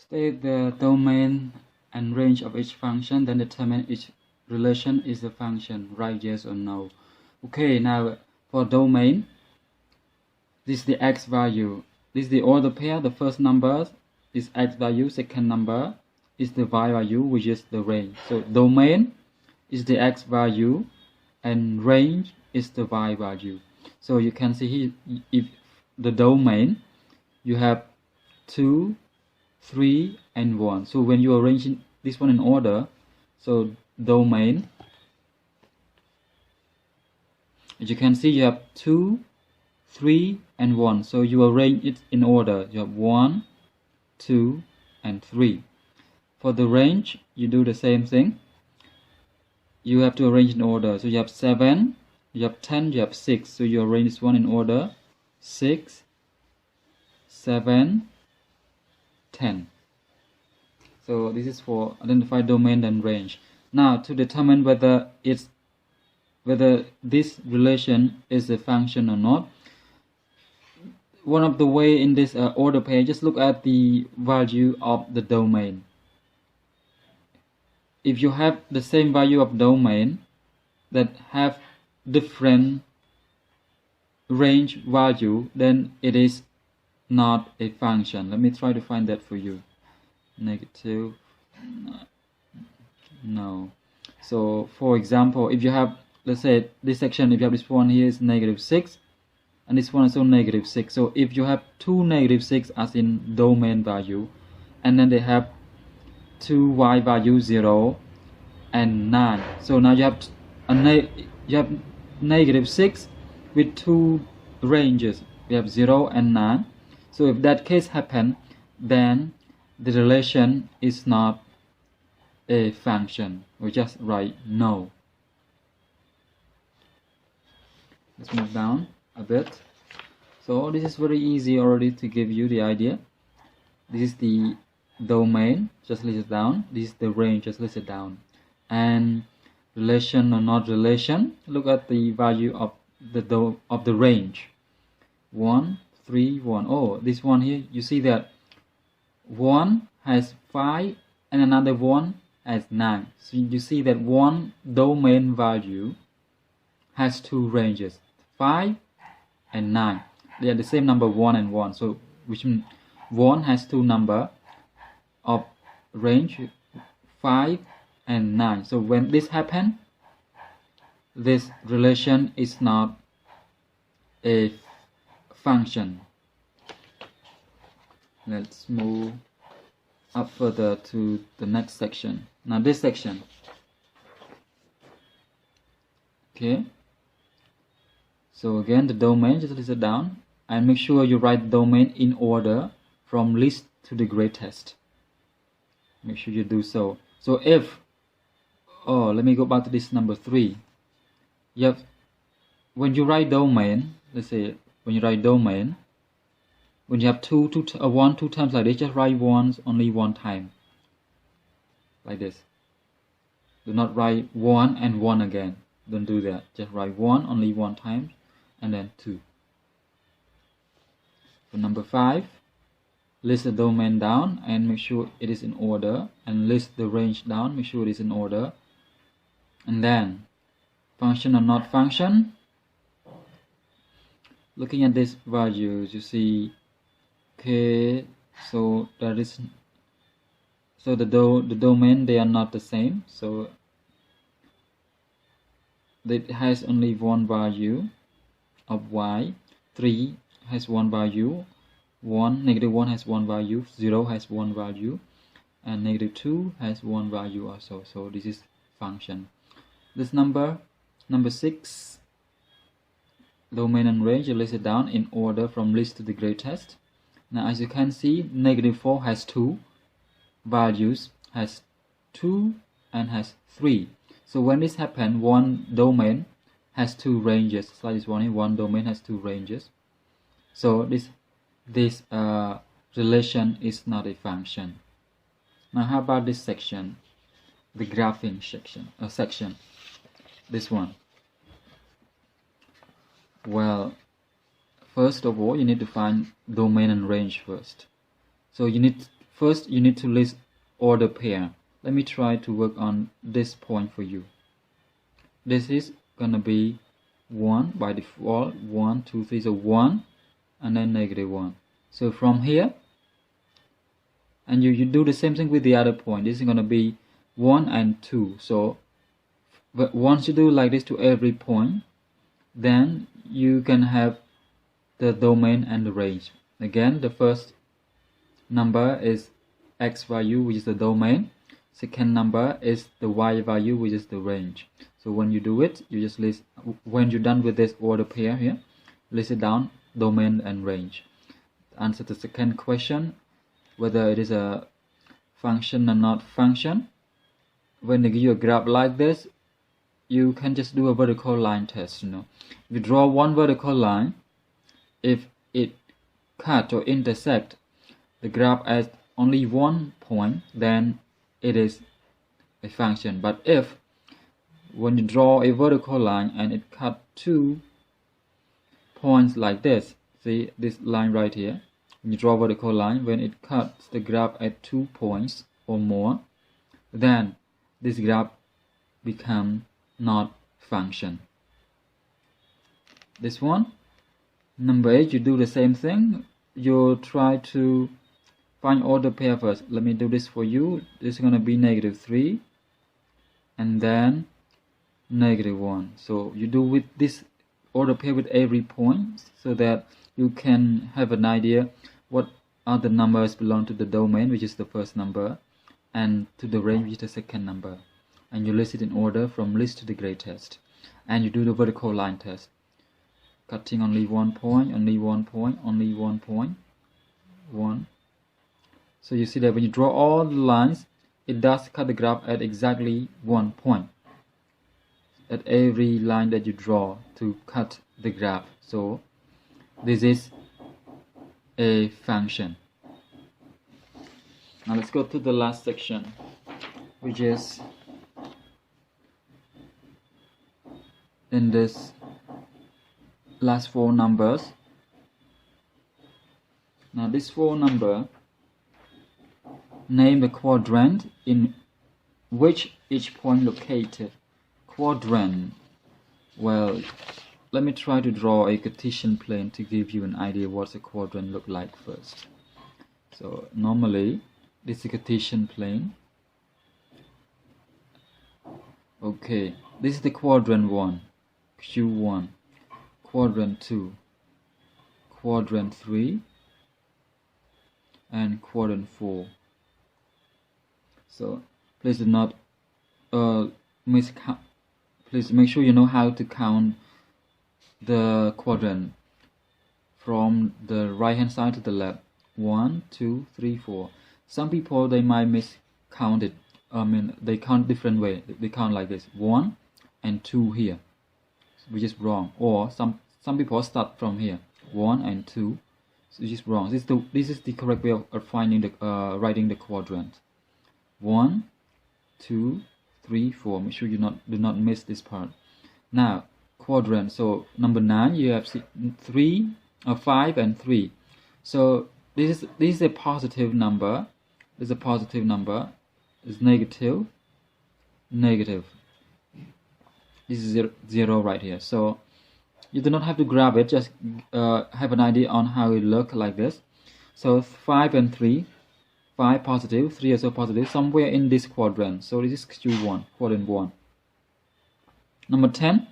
State the domain and range of each function, then determine each relation is a function. Write yes or no. Okay, now for domain, this is the x value. This is the order pair. The first number is x value, second number is the y value, which is the range. So domain is the x value and range is the y value. So you can see here, if the domain, you have 2, 3 and 1. So when you arrange this one in order, so domain, as you can see, you have 2, 3 and 1. So you arrange it in order. You have 1, 2 and 3. For the range, you do the same thing. You have to arrange in order. So you have 7, you have 10, you have 6. So you arrange this one in order. 6, 7, 10. So this is for identify domain and range. Now to determine whether this relation is a function or not, one of the way in this order pair, just look at the value of the domain. If you have the same value of domain that have different range value, then it is not a function. Let me try to find that for you. Negative, no. So for example, if you have, let's say this section, if you have this one here is -6 and this one is also -6. So if you have two -6 as in domain value, and then they have two y value 0 and 9. So now you have -6 with two ranges. We have 0 and 9. So if that case happen, then the relation is not a function. We just write no. Let's move down a bit. So this is very easy already to give you the idea. This is the domain, just list it down. This is the range, just list it down. And relation or not relation, look at the value of the range. 1, 3, 1. Oh, this one here, you see that one has 5 and another one has 9. So you see that one domain value has two ranges, 5 and 9. They are the same number, 1 and 1. So which means 1 has two number of range, 5 and 9. So when this happens, this relation is not a function. Let's move up further to the next section. Now this section, okay, so again the domain, just list it down and make sure you write the domain in order from least to the greatest. Make sure you do so. So if, oh, let me go back to this number 3. You have, when you write domain, let's say when you write domain, when you have 1, 2 times like this, just write once, only one time, like this. Do not write 1 and 1 again. Don't do that. Just write 1 only one time, and then 2. For number 5, list the domain down and make sure it is in order, and list the range down, make sure it is in order. And then function or not function, looking at these values, you see, okay, so that is, so the domain, they are not the same. So it has only one value of y. 3 has one value, -1 has one value, 0 has one value, and -2 has one value also. So this is function. This number 6, domain and range, you list it down in order from least to the greatest. Now as you can see, -4 has two values, has 2 and has 3. So when this happens, one domain has two ranges. Like this one here, one domain has two ranges. So this relation is not a function. Now how about this section, the graphing section, this one? Well, first of all, you need to find domain and range first. So you need first you need to list order pair. Let me try to work on this point for you. This is gonna be 1 by default, 1, 2, 3, so 1 and then -1. So from here, and you do the same thing with the other point. This is gonna be 1 and 2. So but once you do like this to every point, then you can have the domain and the range. Again, the first number is x value, which is the domain. Second number is the y value, which is the range. So when you do it, you just list, when you're done with this order pair here, list it down, domain and range. Answer the second question, whether it is a function or not function. When they give you a graph like this, you can just do a vertical line test. If you draw one vertical line, if it cut or intersect the graph at only one point, then it is a function. But if when you draw a vertical line and it cut 2 points like this, see this line right here, when you draw a vertical line, when it cuts the graph at 2 points or more, then this graph becomes not function. This one, number 8, you do the same thing. You try to find order pair first. Let me do this for you. This is going to be -3 and then -1. So you do with this order pair with every point so that you can have an idea what other numbers belong to the domain, which is the first number, and to the range, which is the second number. And you list it in order from least to the greatest. And you do the vertical line test. Cutting only one point, only one point, only one point, one. So you see that when you draw all the lines, it does cut the graph at exactly 1 point at every line that you draw to cut the graph. So this is a function. Now let's go to the last section, which is in this last 4 numbers. Now this 4 number, name the quadrant in which each point located. Quadrant, well, let me try to draw a Cartesian plane to give you an idea what a quadrant look like first. So normally this is a Cartesian plane. Okay, this is the quadrant 1, Q1, quadrant 2, quadrant 3, and quadrant 4. So please do not miscount. Please make sure you know how to count the quadrant from the right hand side to the left. 1, 2, 3, 4. Some people, they might miscount it. They count different way. They count like this: 1 and 2 here, which is wrong. Or some people start from here, 1 and 2, which is wrong. This is the correct way of finding the writing the quadrant. 1, 2, 3, 4. Make sure you do not miss this part. Now quadrant. So number 9, you have 3, 5, and 3. So this is a positive number. This is a positive number. It's negative, negative. This is 0 right here. So you do not have to grab it. Just have an idea on how it look like this. So 5 and 3. 5 positive, 3 also positive, somewhere in this quadrant. So this is Q1, quadrant 1. Number 10,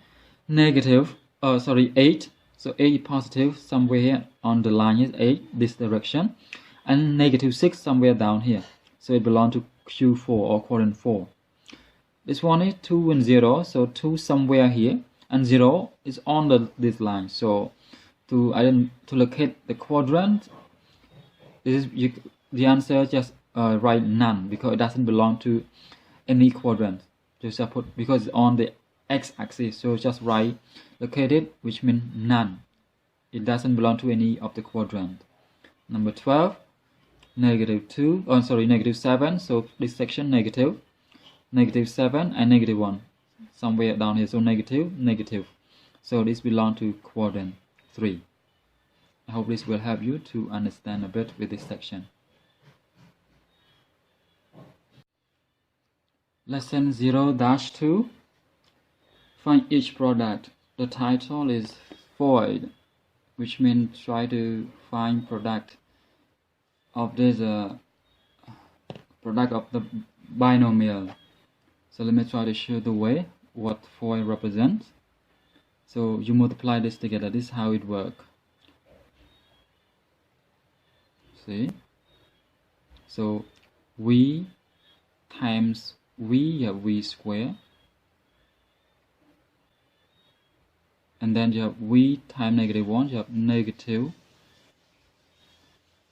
negative, 8. So 8 positive, somewhere here on the line is 8, this direction. And -6 somewhere down here. So it belongs to Q4 or quadrant 4. This one is 2 and 0, so 2 somewhere here, and 0 is on this line. So to locate the quadrant, the answer just write none, because it doesn't belong to any quadrant. Just put, because it's on the x-axis, so just write located, which means none. It doesn't belong to any of the quadrant. Number 12, -7. So this section -7 and -1 somewhere down here. So negative. So this belongs to quadrant 3. I hope this will help you to understand a bit with this section. Lesson 0-2. Find each product. The title is void, which means try to find product of this product of the binomial. So let me try to show the way what void represents. So you multiply this together. This is how it works. See? So v times v, you have v square, and then you have v times -1, you have negative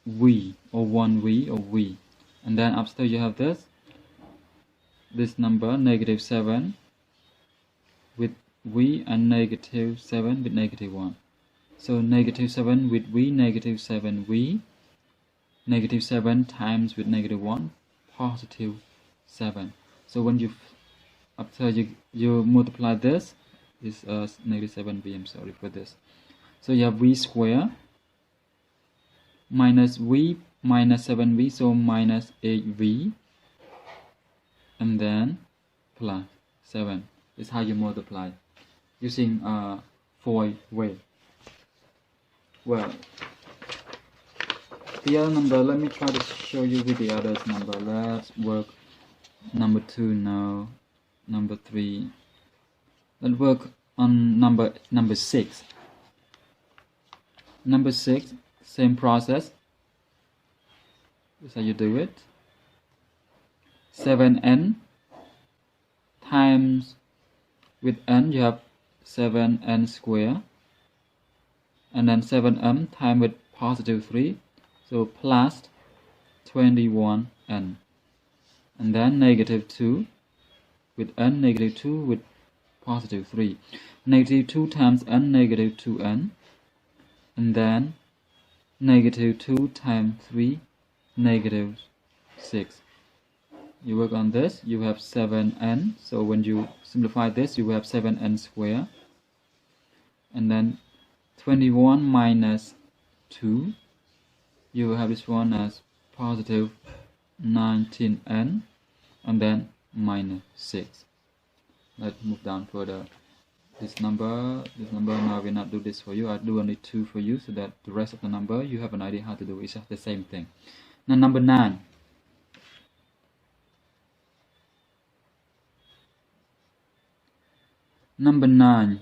v, or 1v, or v, and then after you have this number -7 with v, and -7 with -1. So -7 with v, -7v, -7 times with -1, +7. So when you after you multiply this is -7v, I'm sorry for this. So you have v square minus v minus 7v, so minus 8v, and then plus 7. This is how you multiply using void way. Well, the other number, let me try to show you with the other number. Let's work number 2 now, number 3. Let's work on number 6. Number 6, same process. This is how you do it. 7n times with n, you have 7n square, and then 7m times with +3, so plus 21n, and then -2 with n, -2 with +3, -2 times n, -2n, and then -2 times 3, -6. You work on this, you have 7n, so when you simplify this, you have 7n square, and then 21 minus 2, you have this one as positive 19n, and then minus 6. Let's move down further. This number now I will not do this for you, I'll do only 2 for you, so that the rest of the number you have an idea how to do. It's just the same thing. Now number 9. Number 9,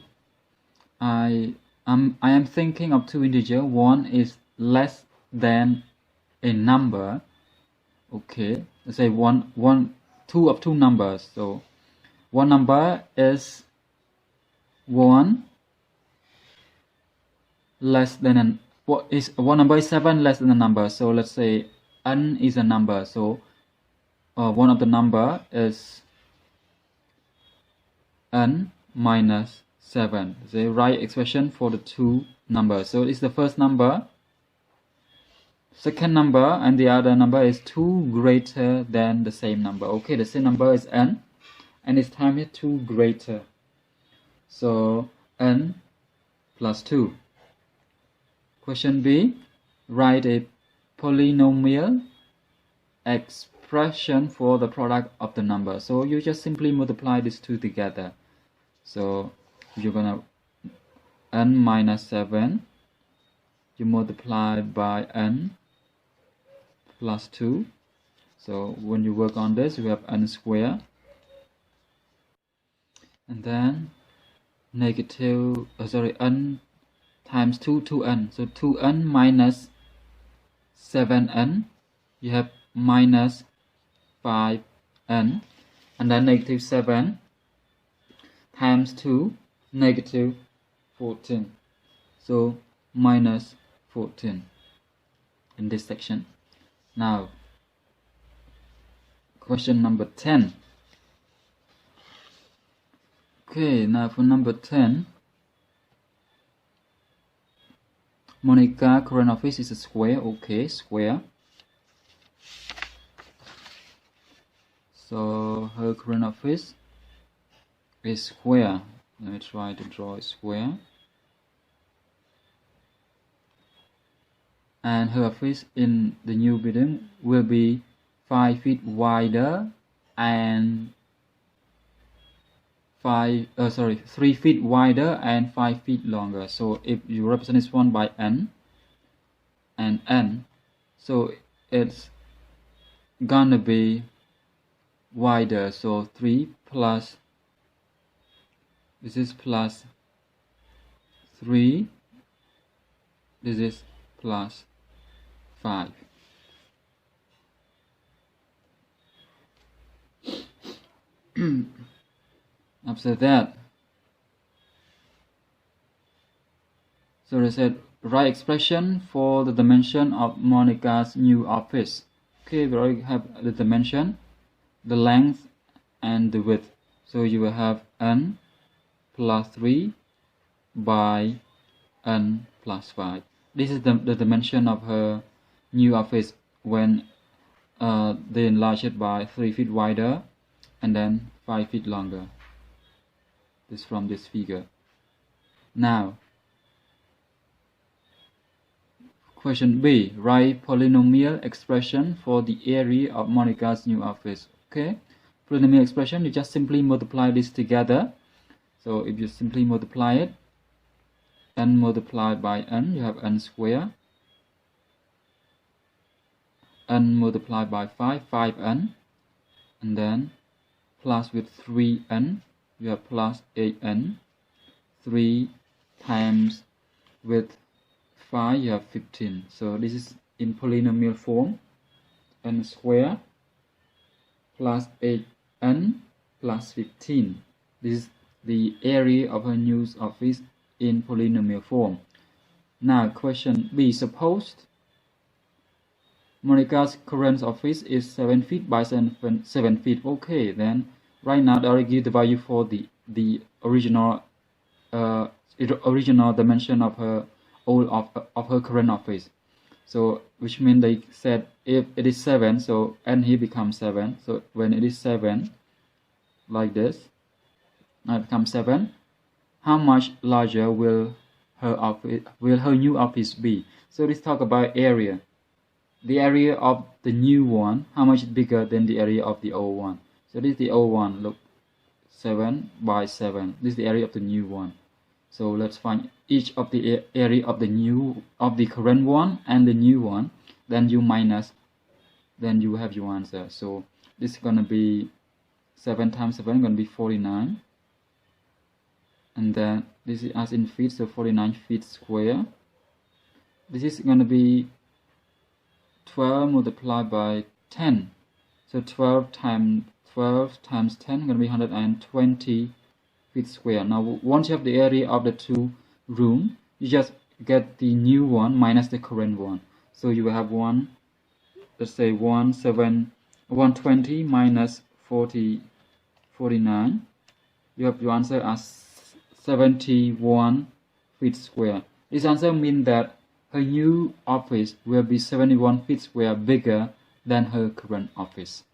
I am thinking of two integers. One is less than a number. Okay, let's say two of two numbers. So one number is 1 less than one number is 7 less than a number. So let's say n is a number. So one of the number is n minus 7. The right expression for the two numbers. So it's the first number, second number, and the other number is 2 greater than the same number. Okay, the same number is n, and it's time here 2 greater. So n plus 2. Question B, write a polynomial expression for the product of the number. So you just simply multiply these two together. So you're gonna n minus 7, you multiply by n plus 2. So when you work on this, you have n square, and then n times 2n. So 2n minus 7n, you have minus 5n, and then -7 times 2, -14. So minus 14 in this section. Now question number 10. Okay, now for number 10, Monica current office is a square. Okay, square. So her current office is square. Let me try to draw a square. And her office in the new building will be 5 feet wider and 3 feet wider and 5 feet longer. So if you represent this one by n and n, so it's gonna be wider. So 3 plus, this is plus 3, this is plus 5. After that, so they said write expression for the dimension of Monica's new office. Okay, we already have the dimension, the length and the width. So you will have n plus 3 by n plus 5. This is the dimension of her new office when they enlarge it by 3 feet wider and then 5 feet longer. This from this figure. Now, question B, write polynomial expression for the area of Monica's new office. Okay, polynomial expression, you just simply multiply this together. So if you simply multiply it, n multiplied by n, you have n squared. N multiplied by 5, 5n, and then plus with 3n, you have plus 8n. 3 times with 5, you have 15. So this is in polynomial form, n squared plus 8n plus 15. This is the area of her new office in polynomial form. Now question B, suppose Monica's current office is 7 feet by 7 feet. Okay, then right now they already give the value for the original dimension of her of her current office. So which means they said if it is 7, so n here becomes 7. So when it is 7, like this, now it becomes 7. How much larger will her new office be? So let's talk about area. The area of the new one, how much bigger than the area of the old one? So this is the old one. Look, 7 by 7. This is the area of the new one. So let's find each of the area of the current one and the new one. Then you minus. Then you have your answer. So this is gonna be 7 times 7 gonna be 49. And then this is as in feet, so 49 feet square. This is gonna be 12 multiplied by 10. So 12 times 10 gonna be 120 feet square. Now once you have the area of the two rooms, you just get the new one minus the current one. So you will have let's say 120 minus 49. You have your answer as 71 feet square. This answer means that her new office will be 71 feet square bigger than her current office.